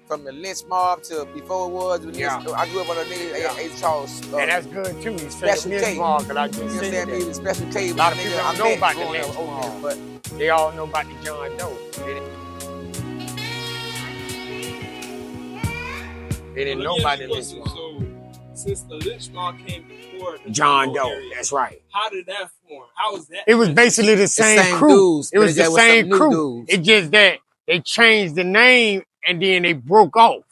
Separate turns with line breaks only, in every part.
from the Lynched Mobb to before it was. I grew up on a nigga, H. Charles.
And that's good too. He's
Special K.
Mobb, cause I just
You understand me? The Special K.
A lot of people don't know about the Lynched Mobb,
but
they all know about the John-Doe. They didn't know about the Lynched Mobb.
So, since the Lynched Mobb came before the
John-Doe, that's right.
How did that form? How was that?
It was basically the same crew.
Dudes,
it was the same crew. It's just that they changed the name and then they broke off.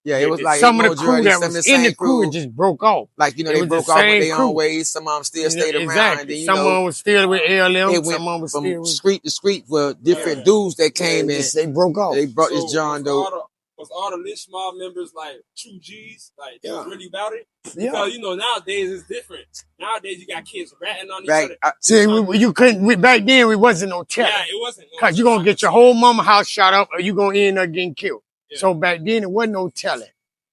Yeah, it was like
some of the crew that was in the crew, it just broke off.
Like, you know, they broke off with their own ways. Some of them still stayed around. And then, you
someone was still with LM. Someone was
from
still with
street to street for different dudes that came in.
They broke off.
They brought this John-Doe.
Was all the Lynched Mobb members like true G's? Like, they was really about it?
Yeah.
Because, you know, nowadays it's different. Nowadays you got kids ratting on each other.
See, you couldn't, back then we wasn't no telling.
Yeah, it wasn't.
Because you're going to get your whole mama house shot up or you're going to end up getting killed. Yeah. So back then it wasn't no telling.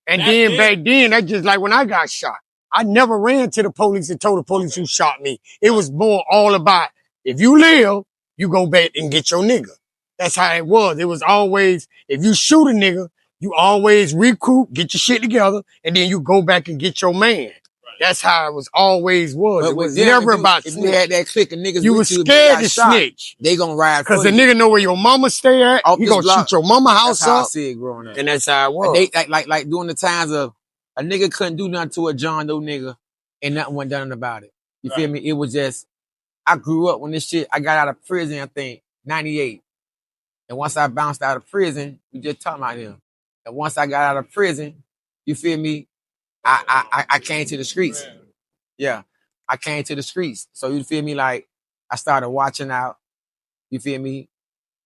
And then back then, that's just like when I got shot. I never ran to the police and told the police who shot me. It was more all about, if you live, you go back and get your nigga. That's how it was. It was always, if you shoot a nigga, you always recruit, get your shit together, and then you go back and get your man. Right. That's how it was always was. But it was never about snitch.
If you had that clique of niggas,
you was scared to snitch.
They gonna ride
because the nigga know where your mama stay at. He gonna shoot your mama house up.
That's how I see it growing up.
And that's how it was.
And they like during the times of a nigga couldn't do nothing to a John-Doe nigga, and nothing went done about it. You feel me? It was just, I grew up when this shit. I got out of prison, I think, 98. And once I bounced out of prison, we just talking about him. And once I got out of prison, you feel me? I came to the streets. Yeah, I came to the streets. So you feel me? Like, I started watching out. You feel me?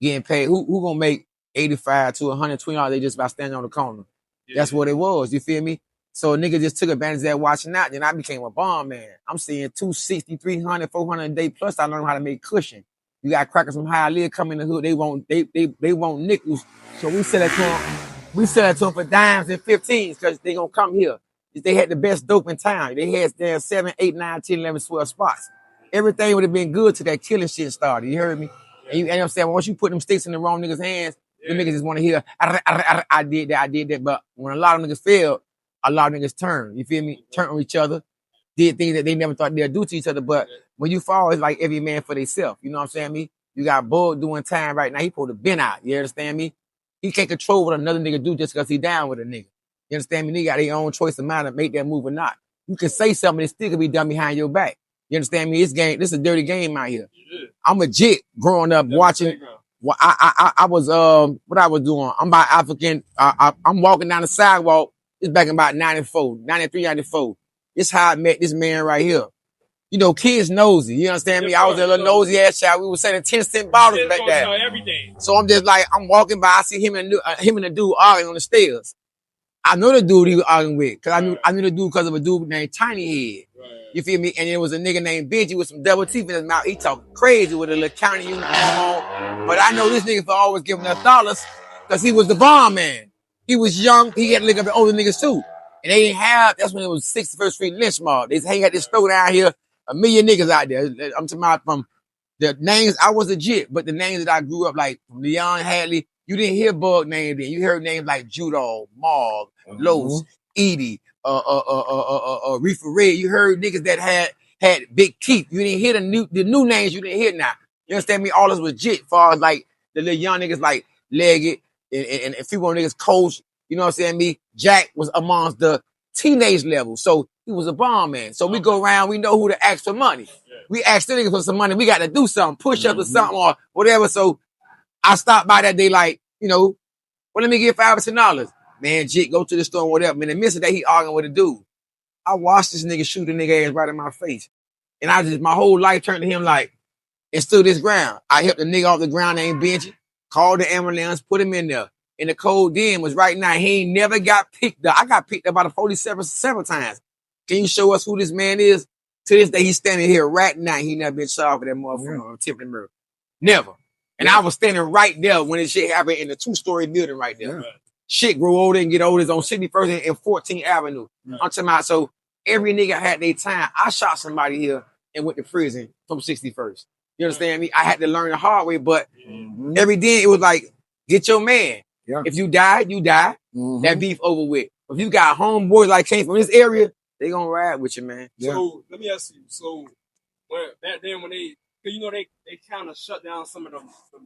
Getting paid. Who gonna make $85 to $120? They just about standing on the corner. Yeah. That's what it was. You feel me? So a nigga just took advantage of that watching out. Then I became a bomb man. I'm seeing 260, 300, 400 a day. Plus I learned how to make cushion. You got crackers from high live come in the hood. They want nickels. So we sell it to them for dimes and 15s because they gonna come here. They had the best dope in town. They had their 7, 8, 9, 10, 11, 12 spots. Everything would have been good till that killing shit started. You heard me? And I'm saying, once you put them sticks in the wrong niggas' hands, the niggas just want to hear, I did that. But when a lot of niggas failed, a lot of niggas turned. You feel me? Turned on each other. Did things that they never thought they'd do to each other. But when you fall, it's like every man for themselves. You know what I'm saying? Me? You got Bull doing time right now. He supposed to been out. You understand me? He can't control what another nigga do just because he down with a nigga. You understand me? They got their own choice of mind to make that move or not. You can say something and it still can be done behind your back. You understand me? This is a dirty game out here. I'm a jit growing up watching. Well, I was what I was doing. I'm about African. I'm walking down the sidewalk. It's back in about 94, 93, 94. This how I met this man right here. You know, kids nosy. You understand me? I was a little nosy ass child. We were selling 10-cent bottles back there. So I'm just like, I'm walking by. I see him and the dude arguing on the stairs. I know the dude he was arguing with because I knew the dude because of a dude named Tiny Head. Right. You feel me? And there was a nigga named Benji with some double teeth in his mouth. He talking crazy with a little county uniform on. But I know this nigga for always giving us dollars because he was the bomb man. He was young. He had to look up at older niggas too. And they didn't have, that's when it was 61st Street Lynched Mobb. They had this store down here, a million niggas out there. I'm talking about from the names, I was legit, but the names that I grew up like, from Leon Hadley, you didn't hear Bug names then. You heard names like Judo, Mobb, Los, Edie, Reefer Red. You heard niggas that had big teeth. You didn't hear the new names you didn't hear now. You understand me? All this was legit as far as like the little young niggas like Leggett and a few more niggas Coach. You know what I'm saying? Me, Jack was amongst the teenage level. So he was a bomb man. So we go around, we know who to ask for money. We ask the niggas for some money. We got to do something, push up or something or whatever. So I stopped by that day like, you know, well, let me get $5 or $10. Man, Jit, go to the store and whatever. Man, in the midst of that, he arguing with a dude. I watched this nigga shoot a nigga ass right in my face. And my whole life turned to him like, and stood his ground. I helped the nigga off the ground named Benji, called the ambulance, put him in there. And the code then was right now, he ain't never got picked up. I got picked up by the police several times. Can you show us who this man is? To this day, he's standing here right now. He never been shot for that motherfucker attempted murder. Never. And I was standing right there when this shit happened in the 2-story building right there. Yeah. Shit grew older and get older. It's on 61st and 14th Avenue. Yeah. I'm talking about, so every nigga had their time. I shot somebody here and went to prison from 61st. You understand me? I had to learn the hard way, but every day it was like, get your man.
Yeah.
If you die, you die.
Mm-hmm.
That beef over with. If you got homeboys like came from this area, they gonna ride with you, man.
Yeah.
So let me ask you. So back then when they kind of shut down some of the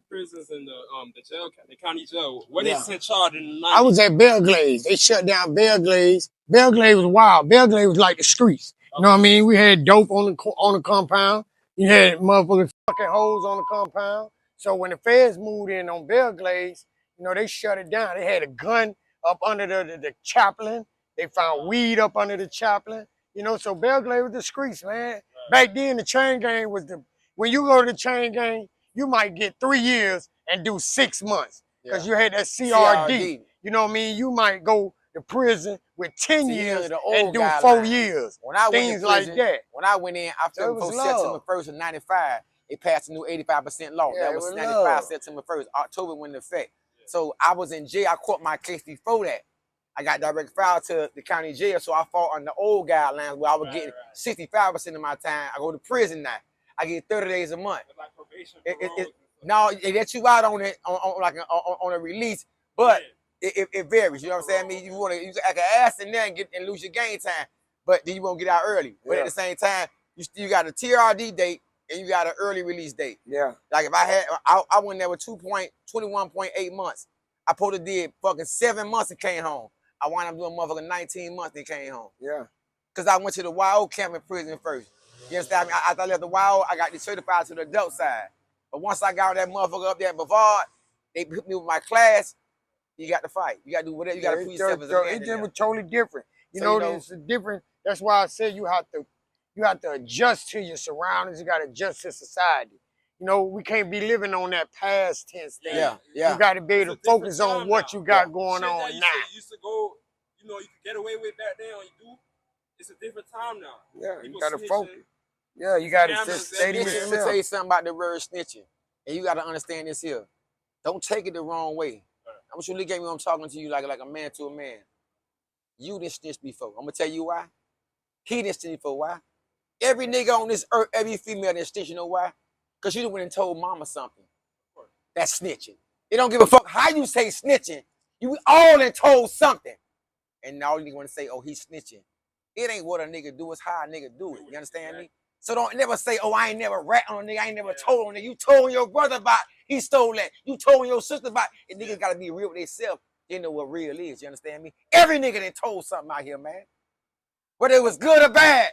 prisons and the jail, the county jail. Where they sent charge in the 90s?
I was at Belgrade. They shut down Belgrade. Belgrade was wild. Belgrade was like the streets. You know what I mean? We had dope on the compound. You had motherfucking fucking hoes on the compound. So when the feds moved in on Belgrade, you know, they shut it down. They had a gun up under the chaplain. They found weed up under the chaplain. You know, so Belgrade was the streets, man. Back then, the chain gang was when you go to the chain gang, you might get 3 years and do 6 months. Because you had that CRD. You know what I mean? You might go to prison with 10 years and do 4 years.
When I
Things like that.
When I went in after September 1st of 95, they passed a new 85% law.
Yeah,
that was 95 September 1st. October went into effect. So I was in jail. I caught my case before that. I got direct filed to the county jail, so I fought on the old guidelines where I was getting 65% of my time. I go to prison now. I get 30 days a month.
Like probation,
no, they let you out on it on a release, but it varies. You know what I'm saying? I mean, you want to use like an ass in there and lose your game time, but then you won't get out early. But at the same time, you got a TRD date and you got an early release date.
Yeah.
Like if I went there with 21.8 months. I probably did fucking 7 months and came home. I wound up doing motherfucking 19 months and came home. Yeah. Because I went to the YO camp in prison first. You understand me? After I left the YO, I got certified to the adult side. But once I got that motherfucker up there in Bavard, they put me with my class. You got to fight. You got to do whatever. You got to prove yourself as a man.
It was totally different. You know, it's different. That's why I said you have to adjust to your surroundings. You got to adjust to society. You know, we can't be living on that past tense thing.
Yeah.
You got to be able to focus on what you got going on now.
You used to go, you know, you could get away with back then. You do. It's a different time now.
Yeah, you got to focus. Yeah, you got to just stay to yourself.
Let me tell you something about the word snitching. And you got to understand this here. Don't take it the wrong way. I want you to look at me when I'm talking to you like a man to a man. You didn't snitch before. I'm going to tell you why. He didn't snitch before. Why? Every nigga on this earth, every female that snitch, you know why? Because you went and told mama something. That's snitching. They don't give a fuck how you say snitching. You all done told something. And now you want to say, oh, he's snitching. It ain't what a nigga do, it's how a nigga do it. You understand me? So don't never say, oh, I ain't never rat on a nigga, I ain't never told on a nigga. You told your brother about he stole that. You told your sister about it. And niggas gotta be real with themselves. They know what real is, you understand me? Every nigga done told something out here, man. Whether it was good or bad.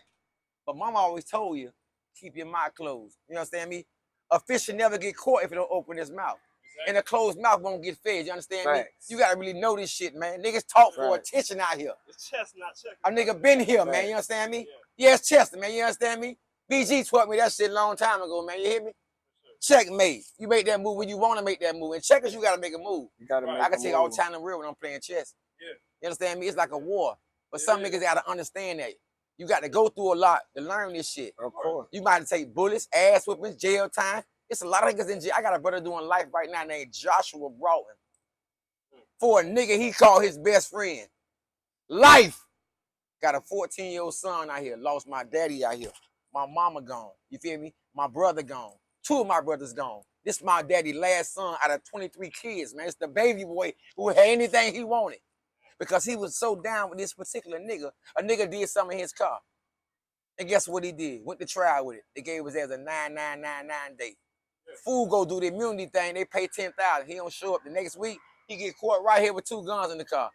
But mama always told you, keep your mouth closed. You understand me? A fish should never get caught if it don't open his mouth. Exactly. And a closed mouth won't get fed, you understand me? You gotta really know this shit, man. Niggas talk for attention out here.
It's chest, not check.
A nigga been here, man, you understand me? Yeah, it's Chester, man, you understand me? BG taught me that shit a long time ago, man, you hear me? Checkmate. You make that move when you want to make that move. And checkers, you got to make a move. You gotta make I can take all the time in real when I'm playing chess. Yeah. You understand me? It's like a war. But some niggas got to understand that. You got to go through a lot to learn this shit. Of course. You might take bullets, ass whippings, jail time. It's a lot of niggas in jail. I got a brother doing life right now named Joshua Broughton. For a nigga he called his best friend. Life. Got a 14-year-old son out here. Lost my daddy out here. My mama gone. You feel me? My brother gone. 2 of my brothers gone. This is my daddy's last son out of 23 kids, man. It's the baby boy who had anything he wanted. Because he was so down with this particular nigga. A nigga did something in his car. And guess what he did? Went to trial with it. They gave us as a 9999 day. Fool go do the immunity thing. They pay $10,000. He don't show up the next week. He get caught right here with 2 guns in the car.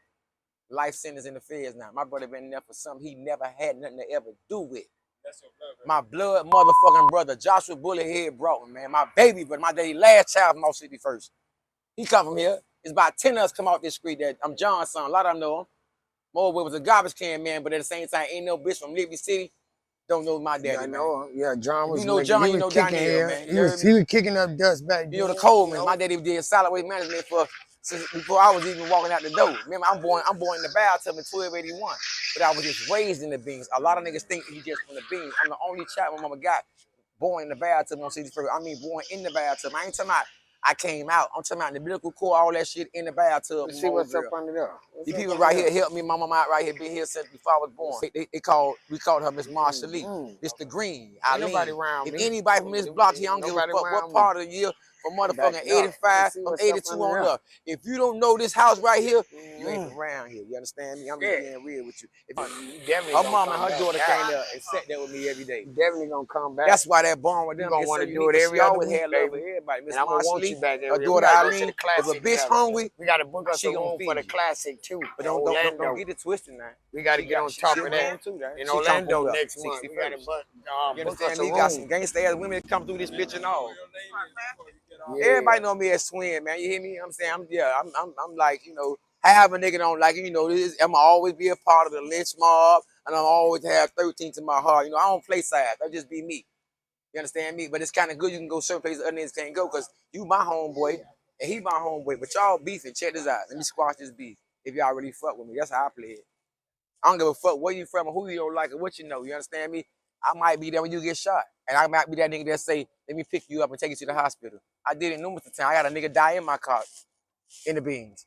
Life sentence in the feds now. My brother been there for something he never had nothing to ever do with. That's your blood, my blood motherfucking brother, Joshua Bullethead Broughton, man. My baby, but my daddy last child from 61st. He come from here. It's about 10 of us come out this street that I'm John's son. A lot of them know him. More was a garbage can man, but at the same time, ain't no bitch from Liberty City don't know my daddy. Yeah, I know him. Yeah, John was. You know John, you know down here, man. He was kicking up dust back then. You know the Coleman. My daddy did solid waste management since before I was even walking out the door. Remember, I'm born in the bathtub in 1281. But I was just raised in the beans. A lot of niggas think he just from the beans. I'm the only child my mama got born in the bathtub on 61st. I mean, born in the bathtub. I ain't talking about I came out. I'm talking about the umbilical cord, all that shit in the bathtub. Let's see what's up under there. These people right here helped me. My mama out right here, been here since before I was born. We called her Miss Marsha Lee. This the green. Nobody around me. If anybody from this block here, I don't give a fuck what part of the year from motherfucking 85, from 82 on up. If you don't know this house right here, you ain't from around here. You understand me? I'm just being real with you. If her mom and her daughter came there and sat there with me every day.
You definitely gonna come back.
That's why that bond with them
gonna
is
want
so
to
unique.
do it every
She
other
always
week,
had love for
baby.
everybody. Miss
And I'm gonna want
Marshall,
you back
her
there.
daughter Eileen. If a
Classic
bitch
together.
hungry,
We gotta book us
she
a
gonna
room
feed
for the
you.
classic too.
But
don't
get it twisted now.
We gotta get on top of that. In Orlando next month. We gotta book us a
You got some
room.
gangsta ass women that come through this bitch and all.
Yeah.
Everybody know me as Twin, man. You hear me? I'm saying, I'm like, you know, have a nigga don't like it, you know, I'm always be a part of the Lynched Mobb, and I'm always have 13 to my heart. You know, I don't play sides. I just be me. You understand me? But it's kind of good you can go certain places other niggas can't go, because you my homeboy, and he my homeboy. But y'all beefing. Check this out. Let me squash this beef. If y'all really fuck with me, that's how I play it. I don't give a fuck where you from or who you don't like or what you know. You understand me? I might be there when you get shot. And I might be that nigga that say, let me pick you up and take you to the hospital. I did it numerous times. I got a nigga die in my car in the beans.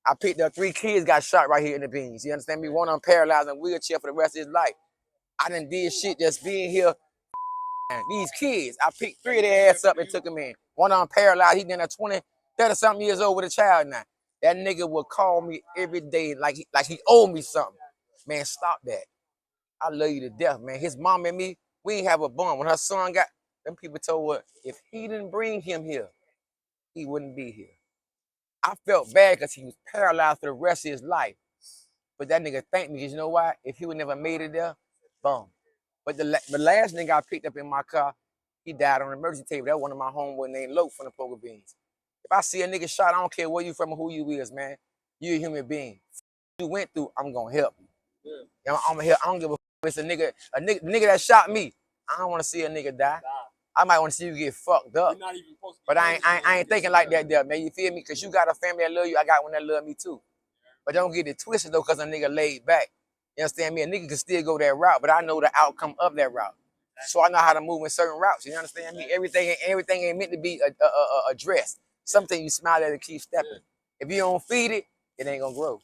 I picked up 3 kids got shot right here in the beans. You understand me? One of them paralyzed in a wheelchair for the rest of his life. I done did shit just being here. These kids, I picked 3 of their ass up and took them in. One of them paralyzed. He done 30 something years old with a child now. That nigga will call me every day like he owed me something. Man, stop that. I love you to death, man. His mom and me, we ain't have a bond. When her son got, them people told her, if he didn't bring him here, he wouldn't be here. I felt bad because he was paralyzed for the rest of his life. But that nigga thanked me, because you know why? If he would never made it there, boom. But the last nigga I picked up in my car, he died on an emergency table. That one of my homeboy named Loke from the Poker Beans. If I see a nigga shot, I don't care where you from or who you is, man. You a human being. You went through, I'm gonna help you. Yeah. I'm gonna help. I don't give a fuck if it's a nigga that shot me. I don't want to see a nigga die. I might want to see you get fucked up. But I ain't thinking like that there, man. You feel me? Because you got a family that love you. I got one that love me too. But don't get it twisted though, because a nigga laid back. You understand me? A nigga can still go that route, but I know the outcome of that route. So I know how to move in certain routes. You understand me? Everything ain't meant to be addressed. Something you smile at and keep stepping. If you don't feed it, it ain't gonna grow.